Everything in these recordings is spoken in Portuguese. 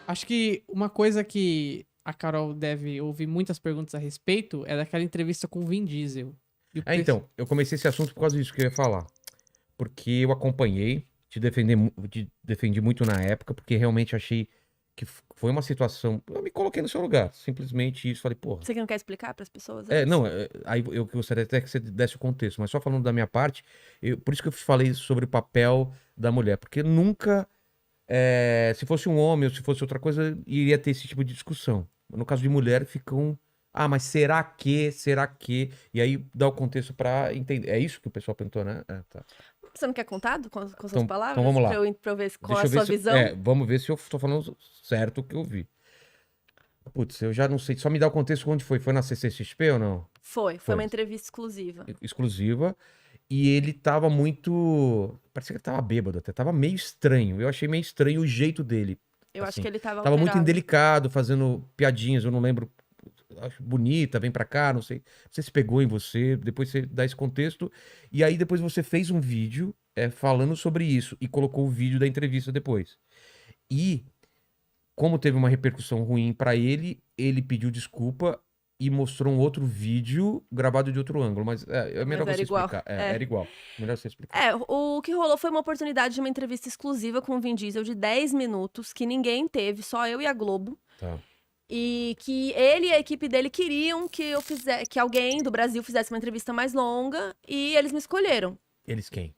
Acho que uma coisa que a Carol deve ouvir muitas perguntas a respeito é daquela entrevista com o Vin Diesel. E o Então, eu comecei esse assunto por causa disso que eu ia falar. Porque eu acompanhei, te defendi muito na época, porque realmente achei que foi uma situação. Eu me coloquei no seu lugar, simplesmente isso. Falei, porra. Você que não quer explicar para as pessoas Não, antes? aí eu gostaria até que você desse o contexto, mas só falando da minha parte, por isso que eu falei sobre o papel da mulher, porque nunca, se fosse um homem ou se fosse outra coisa, iria ter esse tipo de discussão. No caso de mulher, ficam, mas será que, será que? E aí dá o contexto pra entender. É isso que o pessoal perguntou, né? Tá. Você não quer contar com suas Então palavras? vamos lá. Pra eu ver qual Deixa é a eu ver sua se, visão? vamos ver se eu tô falando certo o que eu vi. Putz, eu já não sei, só me dá o contexto onde foi. Foi na CCXP ou não? Foi uma entrevista exclusiva. Exclusiva. E ele tava muito. Parecia que ele tava bêbado até. Tava meio estranho. Eu achei meio estranho o jeito dele. Eu acho Assim, que ele tava tava muito alterado. indelicado, fazendo piadinhas. Eu não lembro. Acho bonita, vem pra cá, não sei. Não sei se pegou em você. Depois você dá esse contexto. E aí depois você fez um vídeo falando sobre isso. E colocou o vídeo da entrevista depois. E, como teve uma repercussão ruim pra ele, ele pediu desculpa e mostrou um outro vídeo gravado de outro ângulo. Mas é melhor Mas era você igual. explicar. Era igual. Melhor você explicar. O que rolou foi uma oportunidade de uma entrevista exclusiva com o Vin Diesel de 10 minutos, que ninguém teve, só eu e a Globo. Tá. E que ele e a equipe dele queriam que alguém do Brasil fizesse uma entrevista mais longa, e eles me escolheram. Eles quem?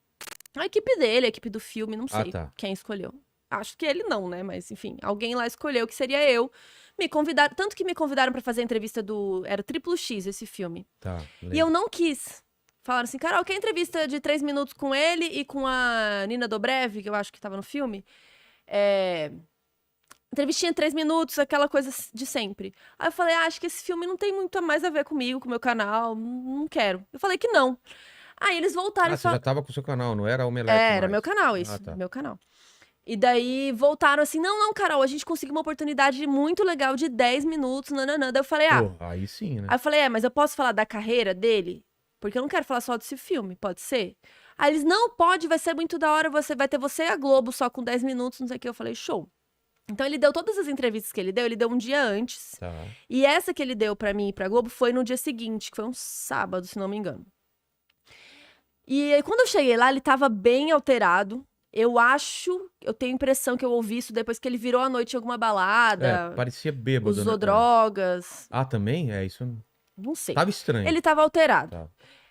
A equipe dele, a equipe do filme, não sei tá. quem escolheu. Acho que ele não, né? Mas enfim, alguém lá escolheu que seria eu. Me convidaram, tanto que me convidaram pra fazer a entrevista era Triplo X esse filme. Tá. E eu não quis. Falaram assim, Carol, quer entrevista de 3 minutos com ele e com a Nina Dobrev, que eu acho que tava no filme? Entrevistinha de 3 minutos, aquela coisa de sempre. Aí eu falei, acho que esse filme não tem muito mais a ver comigo, com o meu canal, não quero. Eu falei que não. Aí eles voltaram e Você já tava com o seu canal, não era Omelete Era mais. meu canal isso, tá. meu canal. E daí voltaram assim, não, Carol, a gente conseguiu uma oportunidade muito legal de 10 minutos, nananã. Daí eu falei, Pô, aí sim, né? Aí eu falei, mas eu posso falar da carreira dele? Porque eu não quero falar só desse filme, pode ser? Aí eles, não, pode, vai ser muito da hora, vai ter você e a Globo só com 10 minutos, não sei o que. Eu falei, show. Então ele deu todas as entrevistas que ele deu um dia antes. Tá. E essa que ele deu pra mim e pra Globo foi no dia seguinte, que foi um sábado, se não me engano. E aí, quando eu cheguei lá, ele tava bem alterado. Eu tenho a impressão que eu ouvi isso depois que ele virou à noite em alguma balada. Parecia bêbado, Usou né? drogas. Também? Isso. Não sei. Tava estranho. Ele tava alterado. Tá.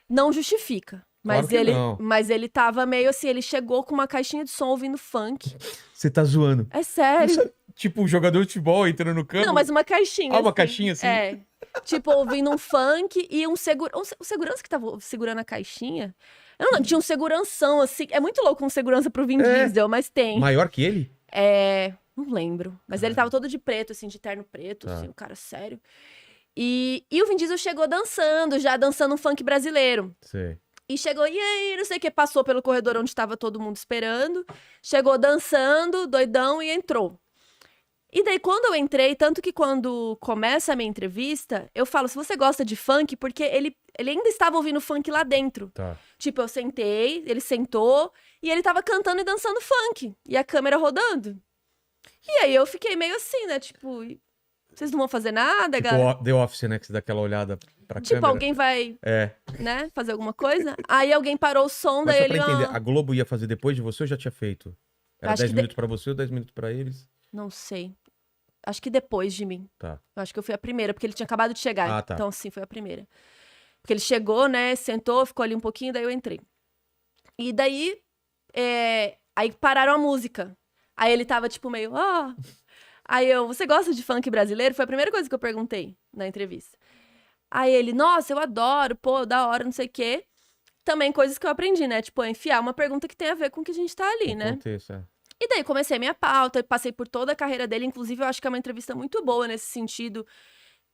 Não justifica. Claro que não. Mas ele tava meio assim, ele chegou com uma caixinha de som ouvindo funk. Você tá zoando. É sério. Tipo, um jogador de futebol entrando no campo. Não, mas uma caixinha. uma caixinha assim? Tipo, ouvindo um funk e o segurança que tava segurando a caixinha. Eu não lembro, tinha um seguranção, assim. É muito louco um segurança pro Vin Diesel, mas tem. Maior que ele? Não lembro. Mas ele tava todo de preto, assim, de terno preto, assim, um cara sério. E o Vin Diesel chegou já dançando um funk brasileiro. Sei. E chegou, e aí, não sei o que, passou pelo corredor onde estava todo mundo esperando. Chegou dançando, doidão, e entrou. E daí, quando eu entrei, tanto que quando começa a minha entrevista, eu falo, se você gosta de funk, porque ele ainda estava ouvindo funk lá dentro. Tá. Tipo, eu sentei, ele sentou, e ele tava cantando e dançando funk. E a câmera rodando. E aí, eu fiquei meio assim, né, tipo... Vocês não vão fazer nada, tipo, galera? The Office, né? Que você dá aquela olhada pra câmera. Tipo, alguém vai, né, fazer alguma coisa? Aí alguém parou o som, Mas daí só pra ele... entender, a Globo ia fazer depois de você ou já tinha feito? Era Acho 10 que minutos pra você ou 10 minutos pra eles? Não sei. Acho que depois de mim. Tá. Eu acho que eu fui a primeira, porque ele tinha acabado de chegar. Tá. Então, sim, foi a primeira. Porque ele chegou, né, sentou, ficou ali um pouquinho, daí eu entrei. E daí, aí pararam a música. Aí ele tava, tipo, meio... Aí você gosta de funk brasileiro? Foi a primeira coisa que eu perguntei na entrevista. Aí ele, nossa, eu adoro, pô, da hora, não sei o quê. Também coisas que eu aprendi, né? Tipo, enfiar uma pergunta que tem a ver com o que a gente tá ali, né? Contexto, E daí comecei a minha pauta, passei por toda a carreira dele. Inclusive, eu acho que é uma entrevista muito boa nesse sentido,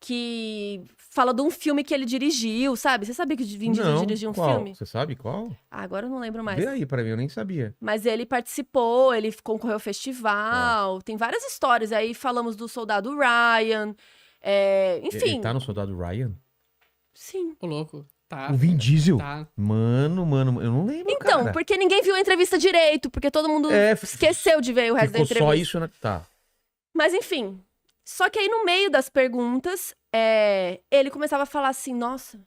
que fala de um filme que ele dirigiu, sabe? Você sabia que o Vin Diesel dirigiu um filme? Você sabe qual? Agora eu não lembro mais. Vê aí pra mim, eu nem sabia. Mas ele participou, ele concorreu ao festival, tem várias histórias. Aí falamos do Soldado Ryan, enfim. Ele tá no Soldado Ryan? Sim. Ô, louco. Tá. O Vin Diesel? Tá. Mano, eu não lembro, Então, cara. porque ninguém viu a entrevista direito, porque todo mundo esqueceu de ver o resto da Ficou entrevista. só isso, né? Tá. Mas enfim. Só que aí no meio das perguntas, ele começava a falar assim, nossa,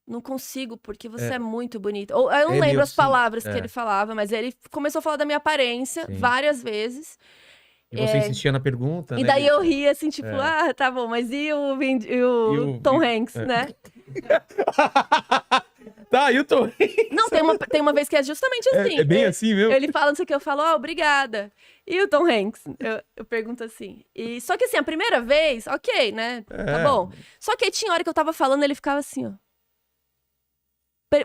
não consigo, porque você é muito bonita. Ou, eu não É lembro meio as palavras assim, que ele falava, mas ele começou a falar da minha aparência Sim. várias vezes. E você insistia na pergunta, E né? daí eu ria assim, tipo, tá bom, mas e o Tom Hanks, né? Tá, e o Tom Hanks? Não, tem uma vez que é justamente assim. É bem assim mesmo? Ele fala, não sei o que, eu falo, obrigada. E o Tom Hanks? Eu pergunto assim. Só que assim, a primeira vez, ok, né? Tá bom. Só que aí tinha hora que eu tava falando, ele ficava assim, ó.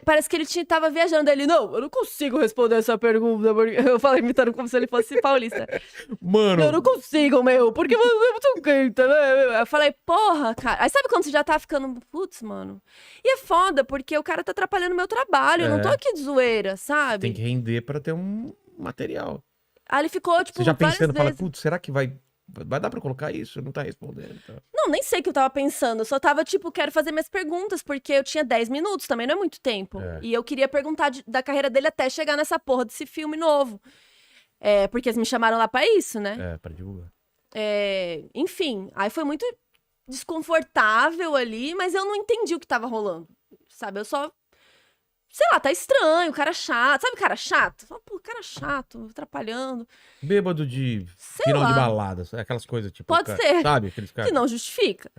Parece que ele tava viajando. Ele, não, eu não consigo responder essa pergunta. Eu falei imitando como se ele fosse paulista. Mano. Eu não consigo, porque você é muito quente, né? Eu falei, porra, cara. Aí sabe quando você já tá ficando, putz, mano. E é foda, porque o cara tá atrapalhando o meu trabalho. Eu não tô aqui de zoeira, sabe? Tem que render pra ter um material. Aí ele ficou, tipo, você já pensando, várias vezes. fala, putz, será que vai dar pra colocar isso? Não tá respondendo. Tá. Não, nem sei o que eu tava pensando. Eu só tava, tipo, quero fazer minhas perguntas, porque eu tinha 10 minutos, também não é muito tempo. E eu queria perguntar da carreira dele até chegar nessa porra desse filme novo. Porque eles me chamaram lá pra isso, né? Pra divulgar. Enfim, aí foi muito desconfortável ali, mas eu não entendi o que tava rolando, sabe? Eu só... Sei lá, tá estranho, o cara chato. Sabe o cara chato? Pô, cara chato, atrapalhando. Bêbado de Sei final lá. de baladas, aquelas coisas tipo... Pode ser. Sabe, aqueles caras... Que não justifica.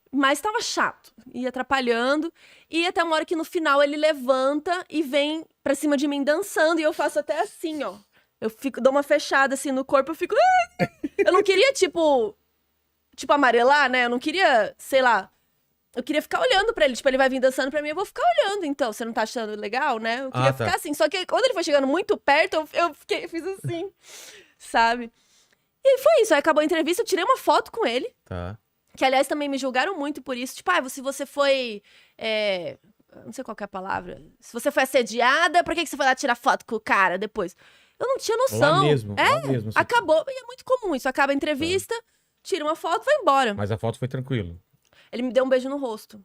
Mas tava chato, ia atrapalhando. E até uma hora que no final ele levanta e vem pra cima de mim dançando. E eu faço até assim, ó. Eu dou uma fechada assim no corpo, eu fico... Eu não queria, tipo amarelar, né? Eu não queria, sei lá... Eu queria ficar olhando pra ele. Tipo, ele vai vir dançando pra mim, eu vou ficar olhando, então. Você não tá achando legal, né? Eu queria ficar assim. Só que quando ele foi chegando muito perto, eu fiz assim, sabe? E foi isso. Aí acabou a entrevista, eu tirei uma foto com ele. Tá. Que, aliás, também me julgaram muito por isso. Tipo, se você foi... não sei qual que é a palavra. Se você foi assediada, por que você foi lá tirar foto com o cara depois? Eu não tinha noção. Lá mesmo. Acabou. E é muito comum isso. Acaba a entrevista, tira uma foto, vai embora. Mas a foto foi tranquilo. Ele me deu um beijo no rosto.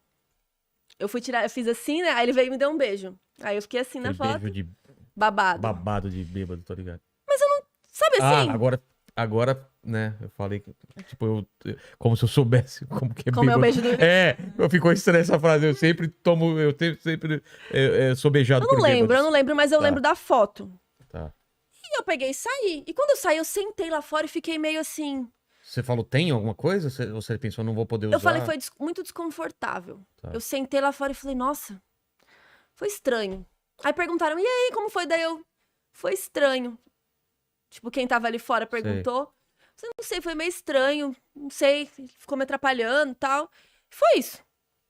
Eu fiz assim, né? Aí ele veio e me deu um beijo. Aí eu fiquei assim na foto. Beijo de... Babado. Babado de bêbado, tô ligado. Mas eu não... Sabe assim? Agora, né, eu falei, tipo, como se eu soubesse como que é Como é o bêbado. beijo do... Ficou estranha essa frase. Eu sempre sou beijado por bêbados. Eu não lembro, mas eu lembro da foto. Tá. E eu peguei e saí. E quando eu saí, eu sentei lá fora e fiquei meio assim... Você falou, tem alguma coisa? Ou você pensou, não vou poder usar? Eu falei, foi muito desconfortável. Tá. Eu sentei lá fora e falei, nossa, foi estranho. Aí perguntaram, e aí, como foi? Daí eu, foi estranho. Tipo, quem tava ali fora perguntou. Eu não sei, foi meio estranho. Não sei, ficou me atrapalhando e tal. Foi isso.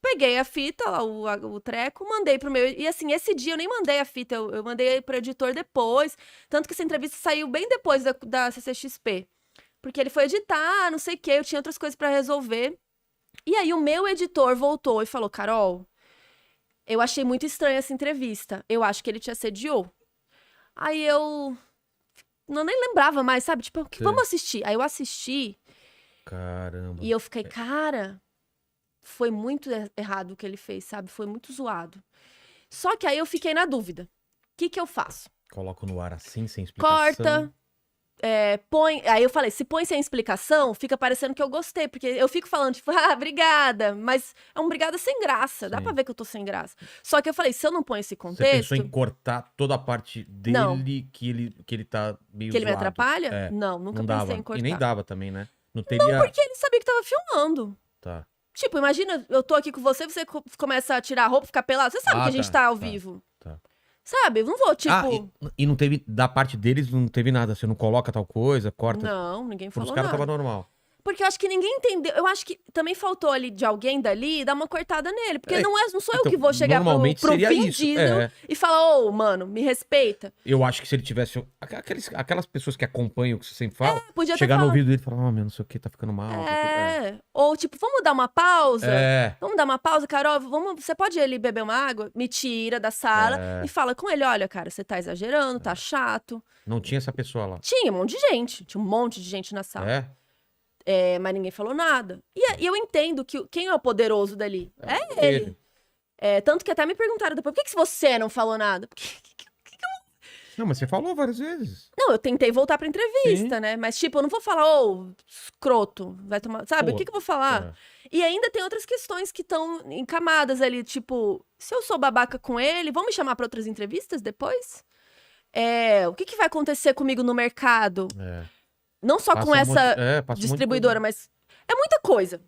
Peguei a fita, lá, o treco, mandei pro meu... E assim, esse dia eu nem mandei a fita, eu mandei pro editor depois. Tanto que essa entrevista saiu bem depois da CCXP. Porque ele foi editar, não sei o quê, eu tinha outras coisas pra resolver. E aí o meu editor voltou e falou, Carol, eu achei muito estranha essa entrevista. Eu acho que ele te assediou. Aí eu não nem lembrava mais, sabe? Tipo, vamos assistir. Aí eu assisti. Caramba. E eu fiquei, cara, foi muito errado o que ele fez, sabe? Foi muito zoado. Só que aí eu fiquei na dúvida. O que eu faço? Coloco no ar assim, sem explicação. Corta. Põe... Aí eu falei, se põe sem explicação, fica parecendo que eu gostei. Porque eu fico falando, tipo, obrigada. Mas é um obrigada sem graça. Sim. Dá pra ver que eu tô sem graça. Só que eu falei, se eu não ponho esse contexto... Você pensou em cortar toda a parte dele que ele tá meio que ele zoado. Me atrapalha? Não, nunca pensei em cortar. E nem dava também, né? Não teria... Não, porque ele sabia que tava filmando. Tá. Tipo, imagina, eu tô aqui com você começa a tirar a roupa, ficar pelado. Você sabe que a gente tá ao vivo. Tá. Sabe? Eu não vou, tipo... E não teve, da parte deles, não teve nada. Você não coloca tal coisa, corta... Não, ninguém falou nada. Os caras tava normal. Porque eu acho que ninguém entendeu. Eu acho que também faltou ali de alguém dali dar uma cortada nele. Porque não sou eu que vou chegar pro Vin Diesel e falar, mano, me respeita. Eu acho que se ele tivesse... Aquelas pessoas que acompanham o que você sempre fala, podia chegar no ouvido dele e falar, meu, não sei o que, tá ficando mal. Ou tipo, vamos dar uma pausa? Vamos dar uma pausa, Carol? Você pode ir ali beber uma água? Me tira da sala e fala com ele, olha, cara, você tá exagerando, tá chato. Não tinha essa pessoa lá? Tinha um monte de gente. Tinha um monte de gente na sala. Mas ninguém falou nada. E eu entendo que quem é o poderoso dali? É ele. Tanto que até me perguntaram depois, por que você não falou nada? Não, mas você falou várias vezes. Não, eu tentei voltar pra entrevista, né? Mas, tipo, eu não vou falar, ô, escroto, vai tomar... Sabe, Pô, o que eu vou falar? é. E ainda tem outras questões que estão encamadas ali, tipo, se eu sou babaca com ele, vão me chamar pra outras entrevistas depois? O que vai acontecer comigo no mercado? É. Não só Passa com um essa monte- é, passa um monte de distribuidora, coisa. mas é muita coisa.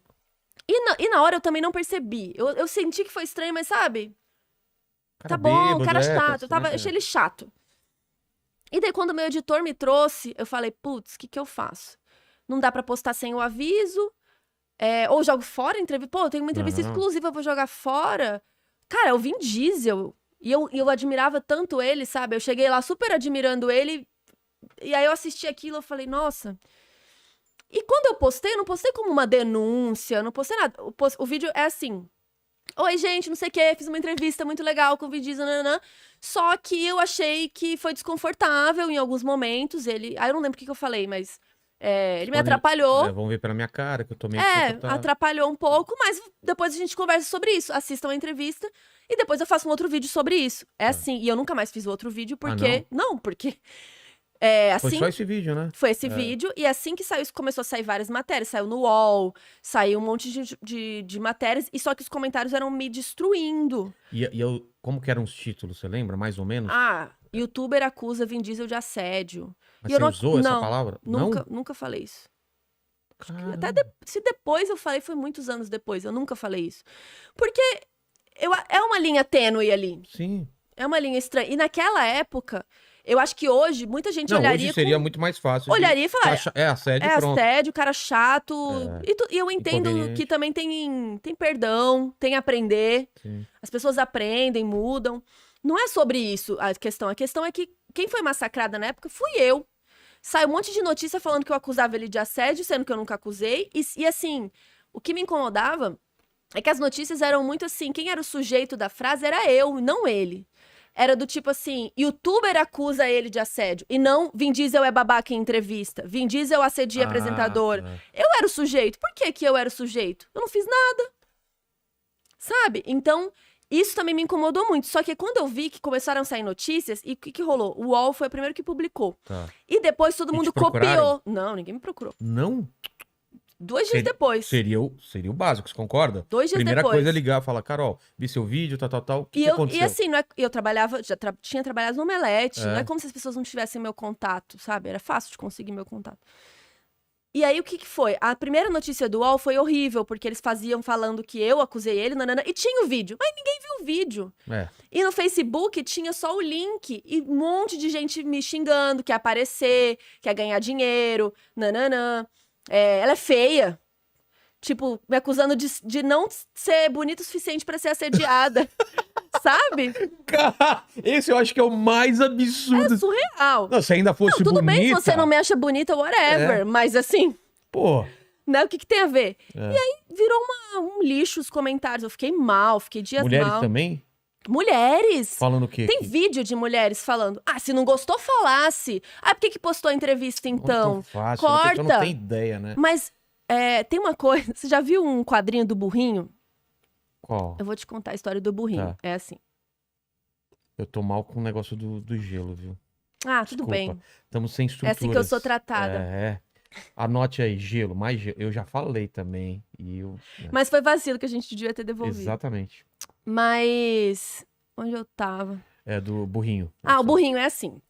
E na hora eu também não percebi. Eu senti que foi estranho, mas sabe? Cara Tá bom, bêbado, cara tá chato. Eu né? achei ele chato. E daí, quando o meu editor me trouxe, eu falei, putz, o que eu faço? Não dá pra postar sem o aviso. Ou jogo fora a entrevista. Pô, eu tenho uma entrevista Não. exclusiva, eu vou jogar fora. Cara, eu Vin Diesel. E eu admirava tanto ele, sabe? Eu cheguei lá super admirando ele. E aí eu assisti aquilo, eu falei, nossa. E quando eu não postei como uma denúncia, eu não postei nada. O vídeo é assim. Oi, gente, não sei o quê, fiz uma entrevista muito legal com o Vin Diesel, nananã. Só que eu achei que foi desconfortável em alguns momentos. Aí eu não lembro o que eu falei, mas ele me atrapalhou. Vamos ver pela minha cara que eu tô meio desconfortável. Atrapalhou um pouco, mas depois a gente conversa sobre isso. Assistam a entrevista e depois eu faço um outro vídeo sobre isso. É assim, e eu nunca mais fiz outro vídeo porque... Não, porque... Foi assim, só esse vídeo, né? foi esse vídeo, e assim que saiu, começou a sair várias matérias. Saiu no UOL, saiu um monte de matérias, e só que os comentários eram me destruindo. E como que eram os títulos, você lembra? Mais ou menos? Youtuber acusa Vin Diesel de assédio. Mas e eu você não, usou essa não, palavra? Nunca falei isso. Caramba. Até se depois eu falei, foi muitos anos depois. Eu nunca falei isso. Porque é uma linha tênue ali. Sim. É uma linha estranha. E naquela época, eu acho que hoje, muita gente Não, olharia hoje seria muito mais fácil. Olharia e falar, assédio, pronto. assédio, cara chato. E eu entendo Inconveniente. que também tem perdão, tem aprender. Sim. As pessoas aprendem, mudam. Não é sobre isso a questão. A questão é que quem foi massacrada na época fui eu. Saiu um monte de notícia falando que eu acusava ele de assédio, sendo que eu nunca acusei. E assim, o que me incomodava é que as notícias eram muito assim, quem era o sujeito da frase era eu, não ele. Era do tipo assim, youtuber acusa ele de assédio. E não, Vin Diesel é babaca em entrevista. Vin Diesel assedia apresentadora. Tá. Eu era o sujeito. Por que eu era o sujeito? Eu não fiz nada. Sabe? Então, isso também me incomodou muito. Só que quando eu vi que começaram a sair notícias, e o que rolou? O UOL foi o primeiro que publicou. Tá. E depois todo E mundo te procuraram? copiou. Não, ninguém me procurou. Não? 2 dias depois. Seria o básico, você concorda? 2 dias Primeira depois. coisa é ligar e falar, Carol, vi seu vídeo, tal. O que aconteceu? E assim, não é, eu trabalhava, tinha trabalhado no Omelete, não é como se as pessoas não tivessem meu contato, sabe? Era fácil de conseguir meu contato. E aí, o que foi? A primeira notícia do UOL foi horrível, porque eles faziam falando que eu acusei ele, nanana, e tinha o vídeo. Mas ninguém viu o vídeo. E no Facebook tinha só o link, e um monte de gente me xingando, que ia aparecer, que ia ganhar dinheiro, nananã. Ela é feia. Tipo, me acusando de não ser bonita o suficiente pra ser assediada. Sabe? Cara, esse eu acho que é o mais absurdo. É surreal. Não, se ainda fosse Tudo bonita... bem que você não me acha bonita, whatever. Mas assim, Pô. né? O que tem a ver? E aí virou um lixo os comentários. Eu fiquei mal, fiquei dias Mulheres mal. também? Mulheres! Falando o quê? Tem vídeo de mulheres falando. Se não gostou, falasse. Por que postou a entrevista então? Não fácil, corta. a pessoa não tem ideia, né? Mas tem uma coisa. Você já viu um quadrinho do burrinho? Qual? Eu vou te contar a história do burrinho. Tá. É assim. Eu tô mal com o negócio do gelo, viu? Tudo Desculpa. bem. Estamos sem É estruturas. assim que eu sou tratada. Anote aí, gelo, mais gelo. Eu já falei também. Mas foi vacilo que a gente devia ter devolvido. Exatamente. Mas. Onde eu tava? É do burrinho. O burrinho é assim.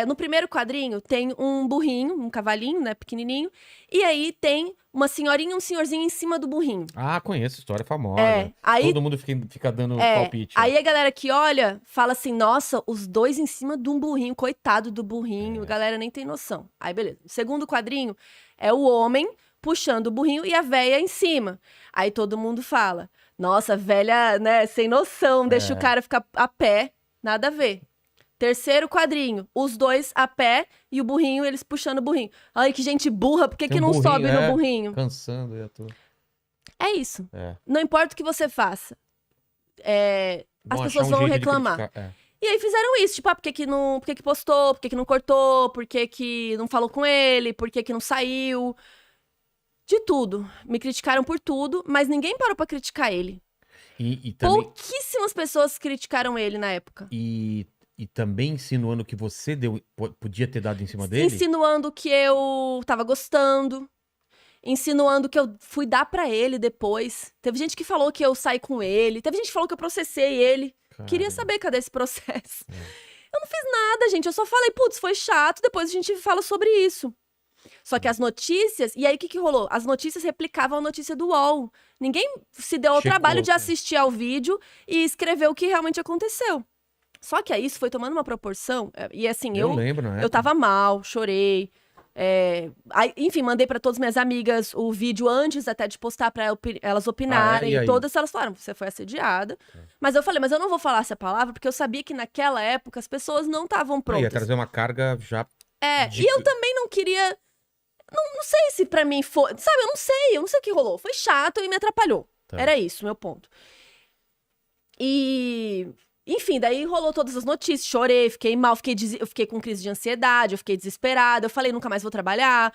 No primeiro quadrinho tem um burrinho, um cavalinho, né, pequenininho. E aí tem uma senhorinha e um senhorzinho em cima do burrinho. Conheço, história famosa. Aí, todo mundo fica dando palpite. Aí a galera que olha, fala assim, nossa, os dois em cima de um burrinho, coitado do burrinho. A galera nem tem noção. Aí beleza. O segundo quadrinho é o homem puxando o burrinho e a véia em cima. Aí todo mundo fala, nossa, velha, né, sem noção, deixa o cara ficar a pé, nada a ver. Terceiro quadrinho, os dois a pé e o burrinho, eles puxando o burrinho. Ai, que gente burra, por que não sobe no burrinho? Cansando, eu tô... É isso. Não importa o que você faça. As pessoas vão reclamar. E aí fizeram isso, tipo, por que postou, por que não cortou, por que não falou com ele, por que não saiu. De tudo. Me criticaram por tudo, mas ninguém parou pra criticar ele. E também... Pouquíssimas pessoas criticaram ele na época. E E também insinuando que você podia ter dado em cima dele? Insinuando que eu tava gostando. Insinuando que eu fui dar pra ele depois. Teve gente que falou que eu saí com ele. Teve gente que falou que eu processei ele. Queria saber cadê esse processo. Eu não fiz nada, gente. Eu só falei, putz, foi chato. Depois a gente fala sobre isso. Só que as notícias... E aí, o que rolou? As notícias replicavam a notícia do UOL. Ninguém se deu ao trabalho de assistir ao vídeo e escrever o que realmente aconteceu. Só que aí isso foi tomando uma proporção. E assim, eu lembro, né? Eu tava mal, chorei. Enfim, mandei pra todas minhas amigas o vídeo antes até de postar pra elas opinarem. E todas elas falaram, você foi assediada. Mas eu falei, mas eu não vou falar essa palavra, porque eu sabia que naquela época as pessoas não estavam prontas. Ia trazer uma carga já... E eu também não queria... Não sei se pra mim foi... Sabe, eu não sei o que rolou. Foi chato e me atrapalhou. Era isso, meu ponto. E... Enfim, daí rolou todas as notícias, chorei, fiquei mal, eu fiquei com crise de ansiedade, eu fiquei desesperada, eu falei, nunca mais vou trabalhar.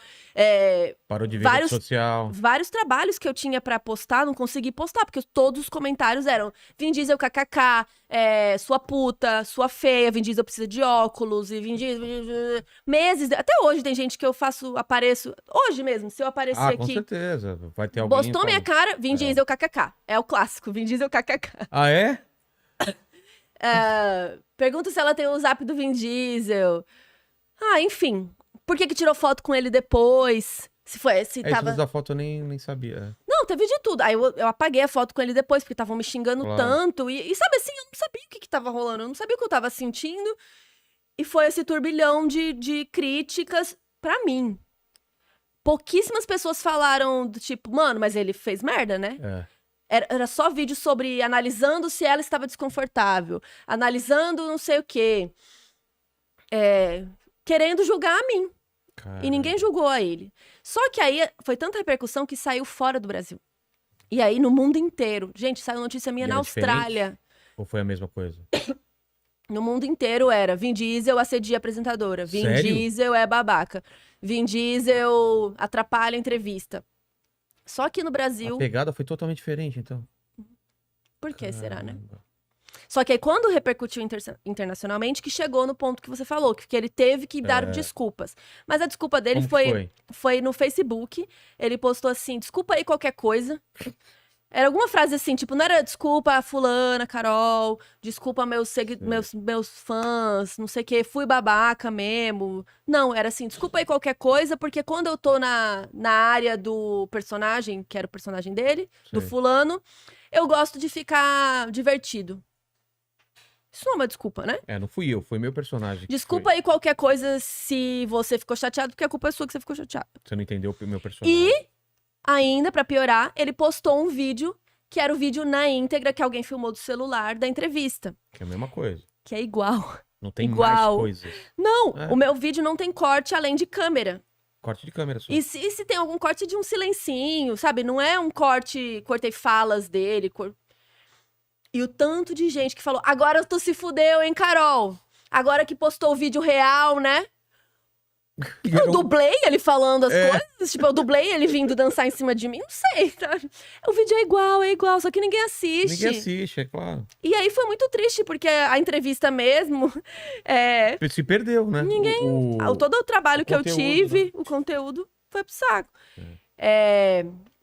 Parou de ver rede social. Vários trabalhos que eu tinha pra postar, não consegui postar, porque todos os comentários eram Vin Diesel kkk, sua puta, sua feia, Vin Diesel precisa de óculos, e Vin Diesel... Meses, até hoje tem gente que eu apareço, hoje mesmo, se eu aparecer aqui... com certeza, vai ter alguém... Postou minha cara, Vin Diesel kkk, é o clássico, Vin Diesel kkk. Ah, é? Pergunta se ela tem o zap do Vin Diesel. Enfim. Por que tirou foto com ele depois? Se tava... Isso da foto eu nem sabia. Não, teve de tudo. Aí eu apaguei a foto com ele depois, porque estavam me xingando tanto. E sabe assim, eu não sabia o que tava rolando. Eu não sabia o que eu tava sentindo. E foi esse turbilhão de críticas pra mim. Pouquíssimas pessoas falaram do tipo, mano, mas ele fez merda, né? Era só vídeo sobre analisando se ela estava desconfortável. Analisando não sei o quê. Querendo julgar a mim. Caramba. E ninguém julgou a ele. Só que aí foi tanta repercussão que saiu fora do Brasil. E aí no mundo inteiro. Gente, saiu notícia minha na Austrália. Diferente? Ou foi a mesma coisa? No mundo inteiro era Vin Diesel assedia a apresentadora. Vin Diesel é babaca. Vin Diesel atrapalha a entrevista. Só que no Brasil... A pegada foi totalmente diferente, então. Por que será, né? Só que aí quando repercutiu internacionalmente, que chegou no ponto que você falou, que ele teve que dar desculpas. Mas a desculpa dele foi no Facebook. Ele postou assim, desculpa aí qualquer coisa. Era alguma frase assim, tipo, não era desculpa fulana, Carol, desculpa meus fãs, não sei o que, fui babaca mesmo. Não, era assim, desculpa aí qualquer coisa, porque quando eu tô na área do personagem, que era o personagem dele, do fulano, eu gosto de ficar divertido. Isso não é uma desculpa, né? Não fui eu, foi meu personagem. Desculpa aí qualquer coisa se você ficou chateado, porque a culpa é sua que você ficou chateado. Você não entendeu o meu personagem. E... ainda, pra piorar, ele postou um vídeo, que era o vídeo na íntegra que alguém filmou do celular da entrevista. Que é a mesma coisa. Que é igual. Não tem mais coisas. Não, o meu vídeo não tem corte além de câmera. Corte de câmera só. E se tem algum corte de um silencinho, sabe? Não é um cortei falas dele. E o tanto de gente que falou, agora tu se fudeu, hein, Carol? Agora que postou o vídeo real, né? Eu dublei ele falando as coisas, tipo, eu dublei ele vindo dançar em cima de mim, não sei, tá? O vídeo é igual, só que ninguém assiste. Ninguém assiste, é claro. E aí foi muito triste, porque a entrevista mesmo, se perdeu, né? Todo o trabalho que eu tive, né? O conteúdo foi pro saco.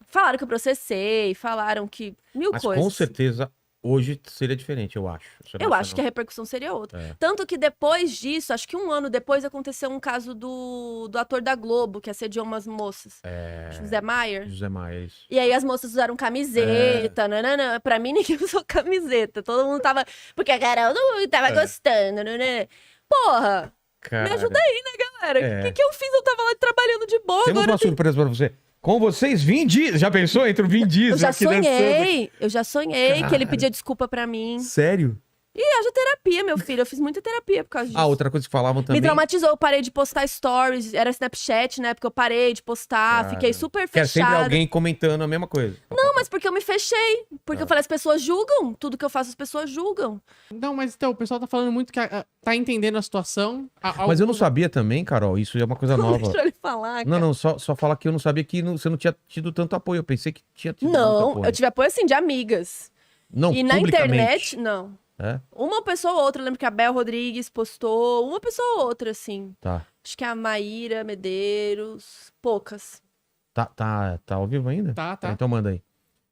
Falaram que eu processei, falaram que Mas coisas. Com certeza... hoje seria diferente, eu acho. Eu acho que a repercussão seria outra. Tanto que depois disso, acho que um ano depois, aconteceu um caso do ator da Globo, que assediou umas moças. José Maier. José Maier, isso. E aí as moças usaram camiseta, nananã. Pra mim, ninguém usou camiseta. Todo mundo tava... porque a Carol não tava gostando, nananã. Porra! Me ajuda aí, né, galera? O que eu fiz? Eu tava lá trabalhando de boa. Temos uma surpresa pra você. Com vocês, Vin Diesel. Já pensou entre o Vin Diesel? Eu já sonhei que ele pedia desculpa pra mim. Sério? E haja terapia, meu filho. Eu fiz muita terapia por causa disso. Outra coisa que falavam também... me traumatizou. Eu parei de postar stories. Era Snapchat, né? Porque eu parei de postar. Fiquei super fechada. Quer sempre alguém comentando a mesma coisa. Não, mas porque eu me fechei. Porque eu falei, as pessoas julgam. Tudo que eu faço, as pessoas julgam. Não, mas então, o pessoal tá falando muito que tá entendendo a situação. Mas eu não sabia também, Carol. Isso é uma coisa nova. Deixa ele falar, cara. Não, só falar que eu não sabia que você não tinha tido tanto apoio. Eu pensei que tinha tido tanto apoio. Eu tive apoio, assim, de amigas. Não, e na internet, não. É? Uma pessoa ou outra, eu lembro que a Bel Rodrigues postou, uma pessoa ou outra, assim. Tá. Acho que a Maíra Medeiros, poucas. Tá ao vivo ainda? Tá. Então manda aí.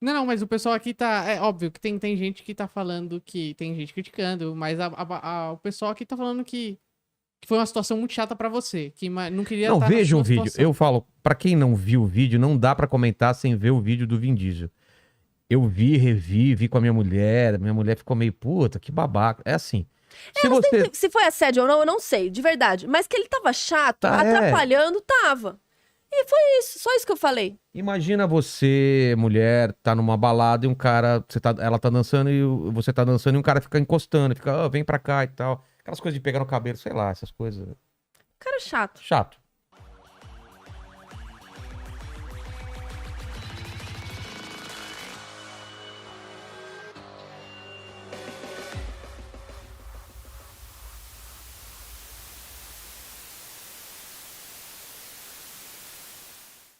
Não, mas o pessoal aqui tá. É óbvio que tem gente que tá falando que. Tem gente criticando, mas o pessoal aqui tá falando que foi uma situação muito chata pra você. Que não queria Não, estar na veja sua um vídeo. situação. Eu falo, pra quem não viu o vídeo, não dá pra comentar sem ver o vídeo do Vin Diesel. Eu vi com a minha mulher ficou meio, puta, que babaca. É assim. Se você... Se foi assédio ou não, eu não sei, de verdade. Mas que ele tava chato, Tá, atrapalhando, tava. E foi isso, só isso que eu falei. Imagina você, mulher, tá numa balada e um cara, ela tá dançando e você tá dançando e um cara fica encostando, fica, vem pra cá e tal. Aquelas coisas de pegar no cabelo, sei lá, essas coisas. Cara chato. Chato.